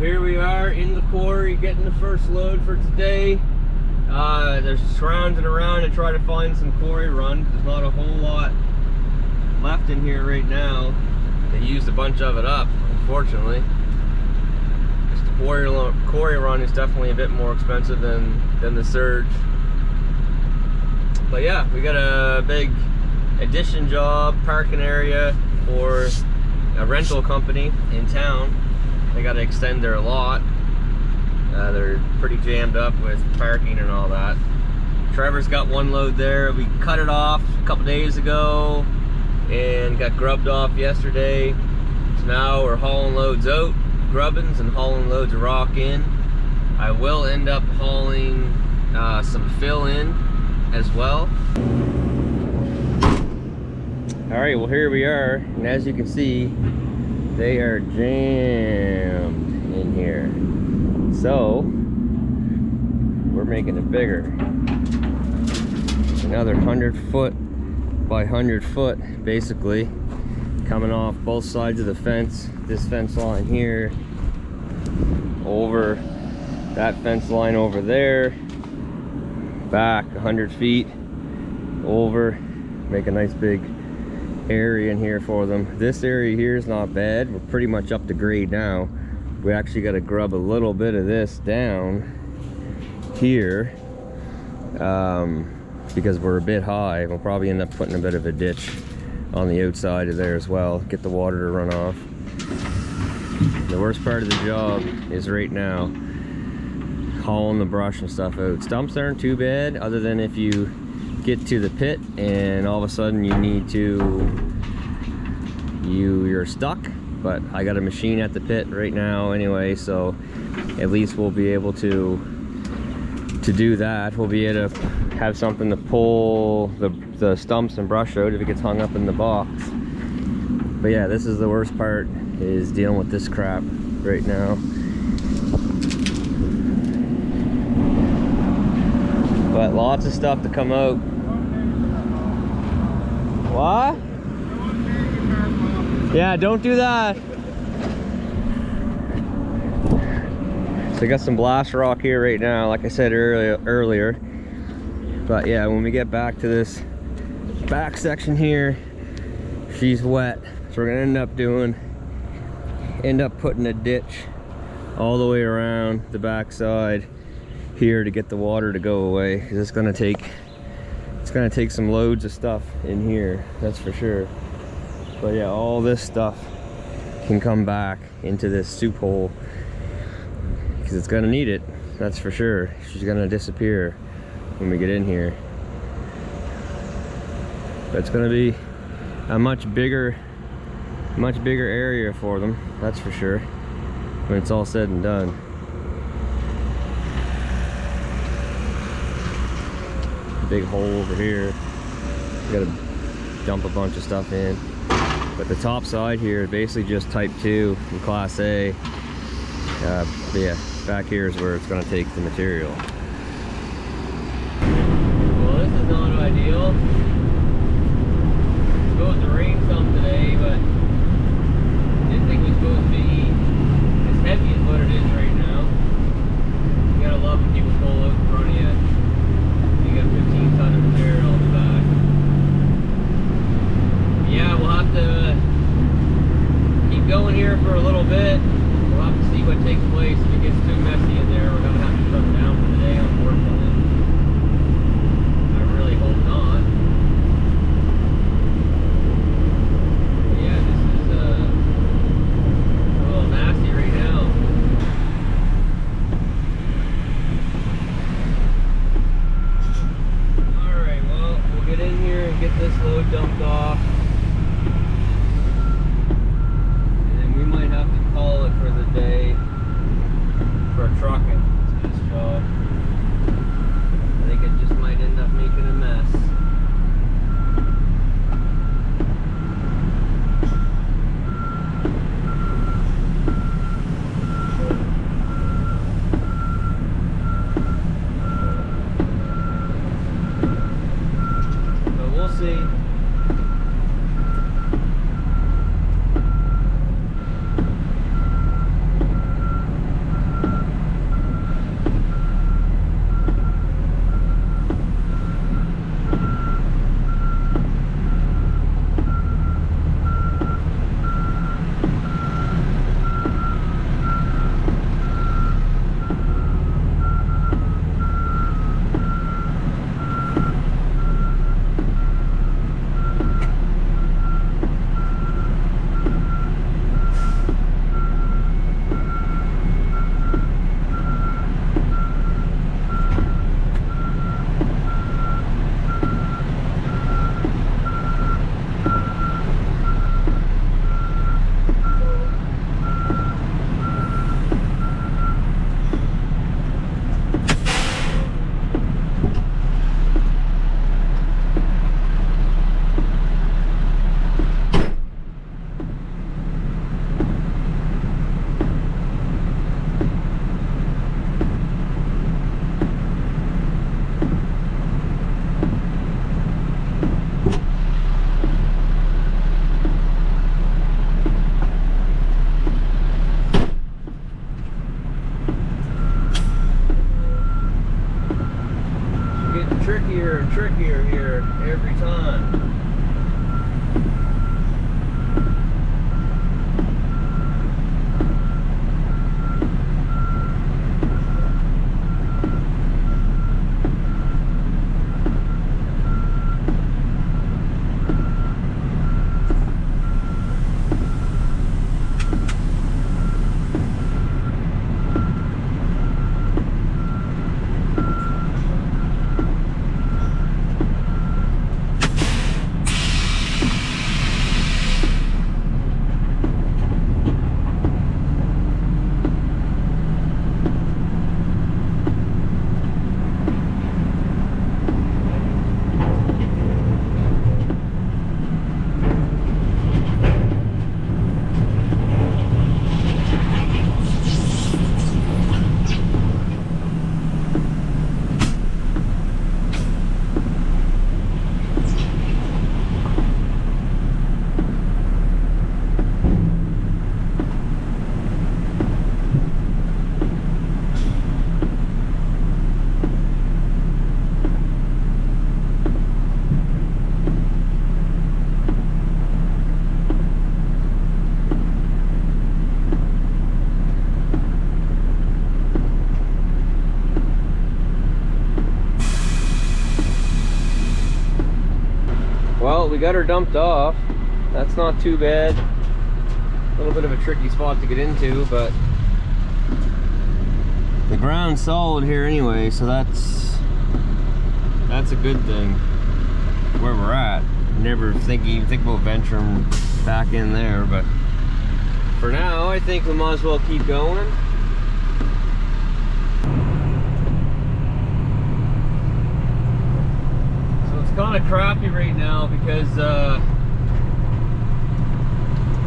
here we are in the quarry getting the first load for today. There's scrounging around to try to find some quarry run. There's not a whole lot left in here right now. They used a bunch of it up, unfortunately. Just the quarry run is definitely a bit more expensive than the surge. But yeah, we got a big addition job, parking area for a rental company in town. They got to extend their lot. They're pretty jammed up with parking and all that. Trevor's got one load there. We cut it off a couple days ago and got grubbed off yesterday. So now we're hauling loads out, grubbins, and hauling loads of rock in. I will end up hauling some fill in as well. Alright, well here we are, and as you can see, they are jammed in here. So, we're making it bigger. Another 100 foot by 100 foot, basically, coming off both sides of the fence. This fence line here, over that fence line over there, back 100 feet, over, make a nice big area in here for them. This area here is not bad. We're pretty much up to grade now. We actually got to grub a little bit of this down here because we're a bit high. We'll probably end up putting a bit of a ditch on the outside of there as well, get the water to run off. The worst part of the job is right now hauling the brush and stuff out. Stumps aren't too bad, other than if you get to the pit and all of a sudden you're stuck. But I got a machine at the pit right now anyway, so at least we'll be able to do that. We'll be able to have something to pull the stumps and brush out if it gets hung up in the box. But yeah, this is the worst part, is dealing with this crap right now. But lots of stuff to come out. What? Yeah, don't do that. So I got some blast rock here right now, like I said earlier. But yeah, when we get back to this back section here, she's wet. So we're gonna end up putting a ditch all the way around the back side here to get the water to go away, because it's gonna take some loads of stuff in here, that's for sure. But yeah, all this stuff can come back into this soup hole because it's gonna need it, that's for sure. She's gonna disappear when we get in here. But it's gonna be a much bigger area for them, that's for sure, when it's all said and done. Big hole over here. Gotta dump a bunch of stuff in. But the top side here is basically just type 2 and class A. But yeah, back here is where it's going to take the material. Well, this is not ideal. It's supposed to rain some today, but I didn't think it was supposed to be as heavy as what it is right now. You gotta love when people pull out in front of you. You got 15 ton of material on the back. Yeah, we'll have to keep going here for a little bit. We'll have to see what takes place. If it gets too messy in there, we're going to have to shut it down for the day unfortunately. I really hope not. But yeah, this is a little nasty right now. Alright, well, we'll get in here and get this load dumped off. Call it for the day for trucking to this job. I think it just might end up making a mess. But we'll see. trickier and trickier here every time. Well, we got her dumped off. That's not too bad. A little bit of a tricky spot to get into, but the ground's solid here anyway, so that's a good thing where we're at. Never even think about venturing back in there, but for now I think we might as well keep going. Kind of crappy right now because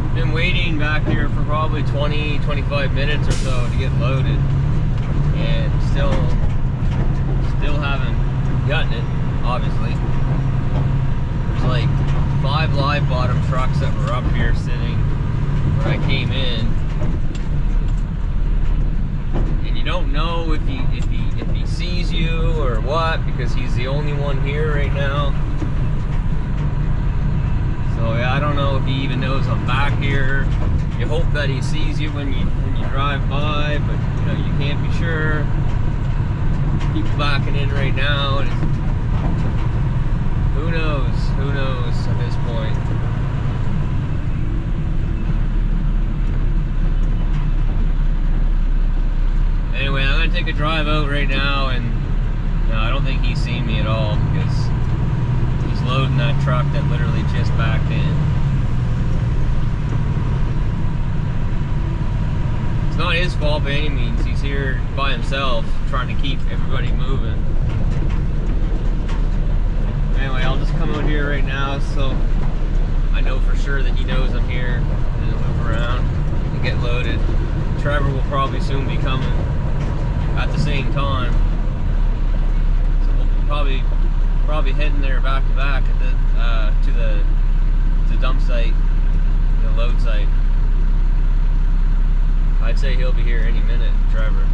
we've been waiting back here for probably 20-25 minutes or so to get loaded, and still haven't gotten it. Obviously, there's like 5 live bottom trucks that were up here sitting where I came in, and you don't know if he sees you or what, because he's the only one here right now. So yeah, I don't know if he even knows I'm back here. You hope that he sees you when you drive by, but you know, you can't be sure. People backing in right now, and who knows at this point. Anyway, I'm gonna take a drive out right now, and no, I don't think he's seen me at all, because he's loading that truck that literally just backed in. It's not his fault by any means. He's here by himself trying to keep everybody moving. Anyway, I'll just come out here right now so I know for sure that he knows I'm here, and move around and get loaded. Trevor will probably soon be coming at the same time, so we'll probably heading there back to back at to the dump site, the load site. I'd say he'll be here any minute, Trevor.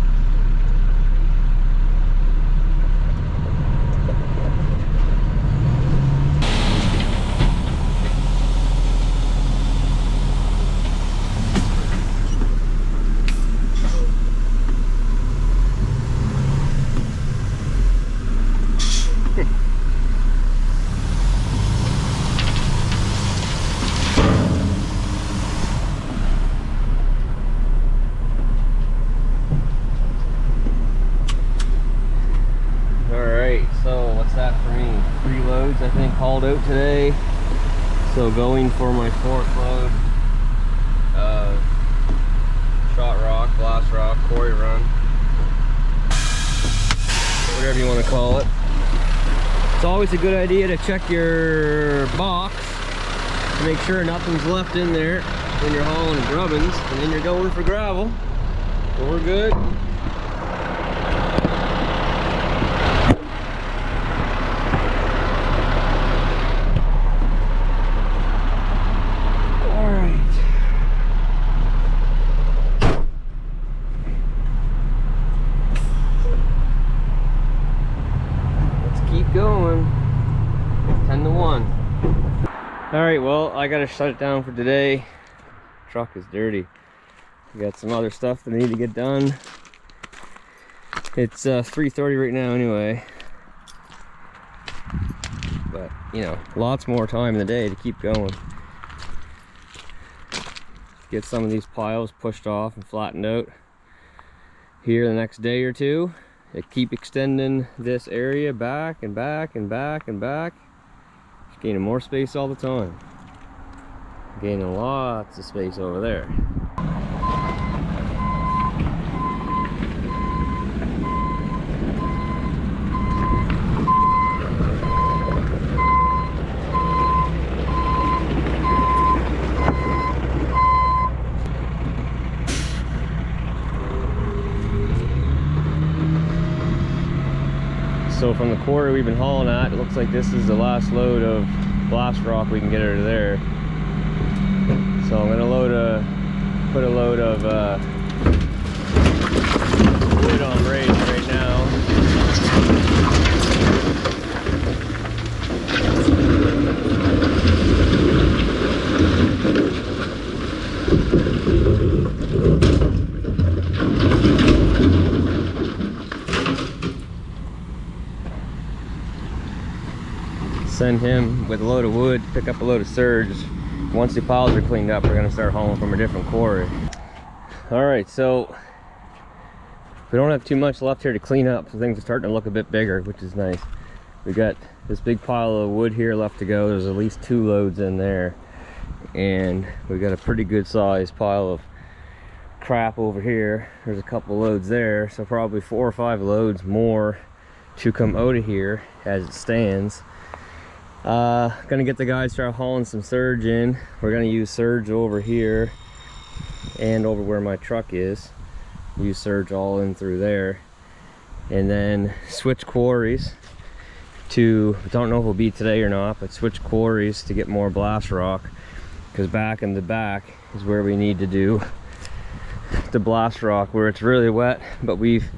I think hauled out today, so going for my 4th load of shot rock, blast rock, quarry run, whatever you want to call it. It's always a good idea to check your box to make sure nothing's left in there when you're hauling grubbins, and then you're going for gravel. So we're good. going. 10 to 1. All right, well, I gotta shut it down for today. Truck is dirty. We got some other stuff that I need to get done. It's 3:30 right now anyway. But, you know, lots more time in the day to keep going. Get some of these piles pushed off and flattened out here the next day or two. They keep extending this area back and back and back and back. Just gaining more space all the time. Gaining lots of space over there. So from the quarry we've been hauling at, it looks like this is the last load of blast rock we can get out of there. So I'm gonna put a load of wood on race right now. Send him with a load of wood, pick up a load of surge. Once the piles are cleaned up, we're gonna start hauling from a different quarry. All right, so we don't have too much left here to clean up, so things are starting to look a bit bigger, which is nice. We got this big pile of wood here left to go. There's at least 2 loads in there, and we got a pretty good sized pile of crap over here. There's a couple loads there, so probably 4 or 5 loads more to come out of here as it stands. Gonna get the guys start hauling some surge in. We're gonna use surge over here and over where my truck is. Use surge all in through there, and then switch quarries to, don't know if it'll be today or not, but switch quarries to get more blast rock, because back in the back is where we need to do the blast rock, where it's really wet. But we've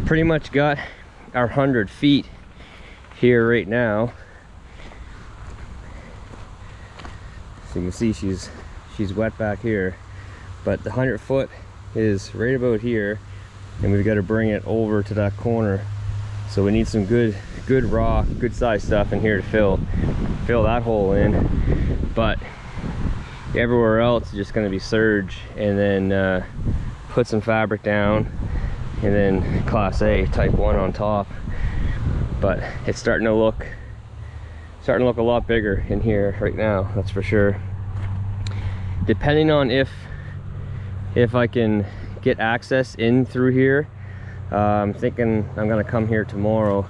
pretty much got our 100 feet here right now. So you can see she's wet back here, but the 100 foot is right about here, and we've got to bring it over to that corner. So we need some good rock, good size stuff in here to fill that hole in. But everywhere else is just going to be surge, and then put some fabric down, and then class A type 1 on top. But it's starting to look a lot bigger in here right now, that's for sure. Depending on if I can get access in through here, I'm thinking I'm gonna come here tomorrow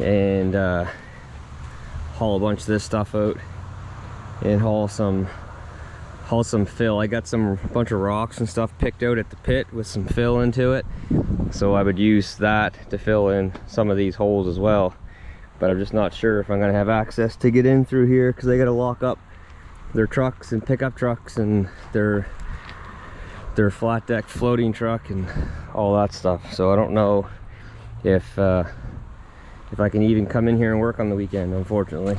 and haul a bunch of this stuff out and haul some fill. I got a bunch of rocks and stuff picked out at the pit with some fill into it, so I would use that to fill in some of these holes as well. But I'm just not sure if I'm gonna have access to get in through here, because they gotta lock up their trucks and pickup trucks and their flat deck floating truck and all that stuff. So I don't know if I can even come in here and work on the weekend, unfortunately.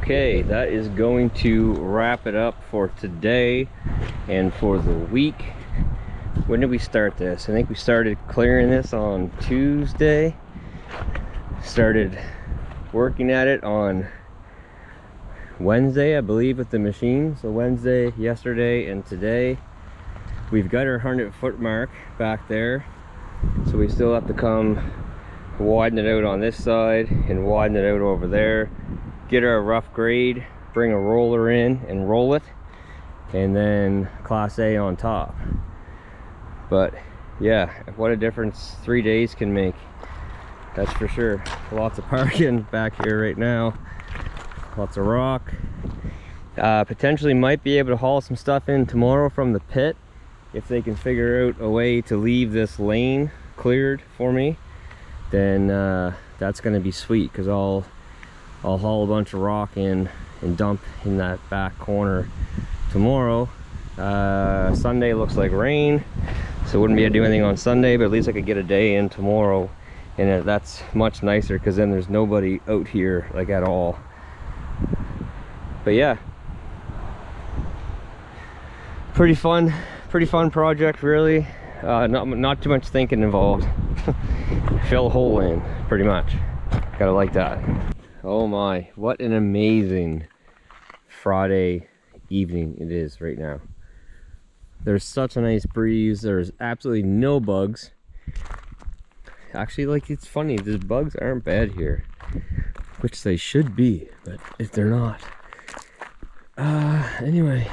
Okay, that is going to wrap it up for today and for the week. When did we start this? I think we started clearing this on Tuesday. Started working at it on Wednesday, I believe, with the machine. So Wednesday, yesterday, and today. We've got our 100-foot mark back there. So we still have to come widen it out on this side and widen it out over there. Get our rough grade, bring a roller in and roll it, and then Class A on top. But yeah, what a difference 3 days can make, that's for sure. Lots of parking back here right now, lots of rock. Potentially might be able to haul some stuff in tomorrow from the pit if they can figure out a way to leave this lane cleared for me. Then that's going to be sweet, because I'll haul a bunch of rock in and dump in that back corner tomorrow. Sunday looks like rain, so wouldn't be able to do anything on Sunday, but at least I could get a day in tomorrow, and that's much nicer, because then there's nobody out here like at all. But yeah, pretty fun project, really. Not too much thinking involved. Fill a hole in, pretty much. Gotta like that. Oh my, what an amazing Friday evening it is right now. There's such a nice breeze. There's absolutely no bugs. Actually, like, it's funny, these bugs aren't bad here, which they should be, but if they're not. Anyway.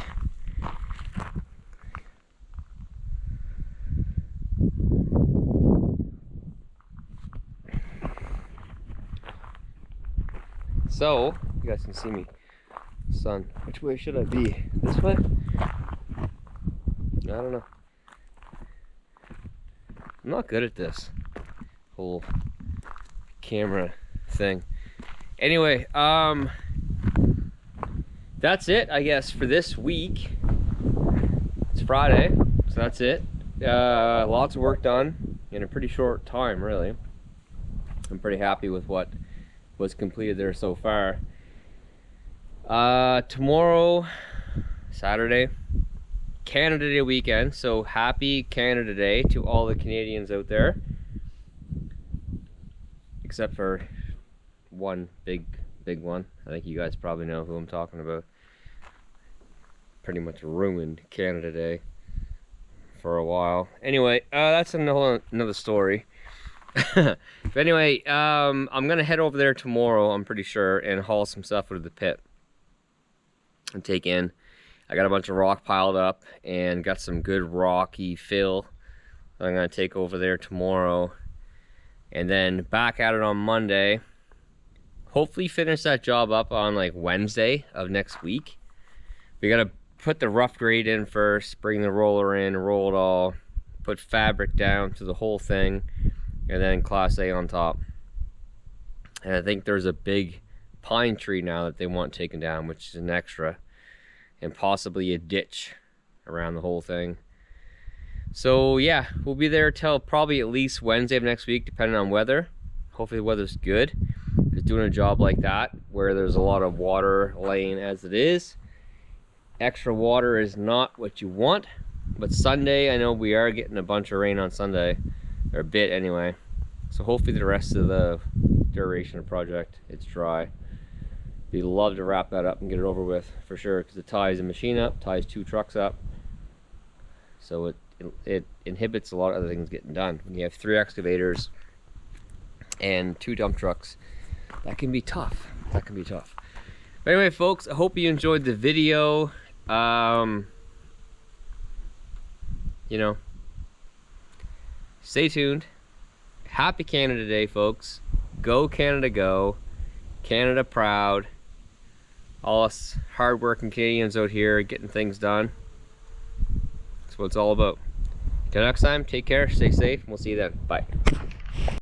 So, you guys can see me. Sun. Which way should I be? This way? I don't know. I'm not good at this whole camera thing. Anyway, that's it, I guess, for this week. It's Friday, so that's it. Lots of work done in a pretty short time, really. I'm pretty happy with what was completed there so far. Tomorrow, Saturday, Canada Day weekend, so happy Canada Day to all the Canadians out there, except for one big one. I think you guys probably know who I'm talking about. Pretty much ruined Canada Day for a while. Anyway, that's another story. But anyway, I'm gonna head over there tomorrow, I'm pretty sure, and haul some stuff out of the pit and take in. I got a bunch of rock piled up and got some good rocky fill that I'm gonna take over there tomorrow, and then back at it on Monday. Hopefully finish that job up on like Wednesday of next week. We gotta put the rough grade in first, bring the roller in, roll it all, put fabric down to the whole thing, and then Class A on top. And I think there's a big pine tree now that they want taken down, which is an extra, and possibly a ditch around the whole thing. So yeah, we'll be there till probably at least Wednesday of next week, depending on weather. Hopefully the weather's good, because doing a job like that where there's a lot of water laying as it is, extra water is not what you want. But Sunday, I know we are getting a bunch of rain on Sunday, or a bit anyway, so hopefully the rest of the duration of the project it's dry. We'd love to wrap that up and get it over with for sure, because it ties the machine up, ties 2 trucks up, so it inhibits a lot of other things getting done. When you have 3 excavators and 2 dump trucks, that can be tough. But anyway, folks, I hope you enjoyed the video. You know, stay tuned. Happy Canada Day, folks. Go Canada, go. Canada proud. All us hard-working Canadians out here getting things done. That's what it's all about. Till next time, take care, stay safe, and we'll see you then. Bye.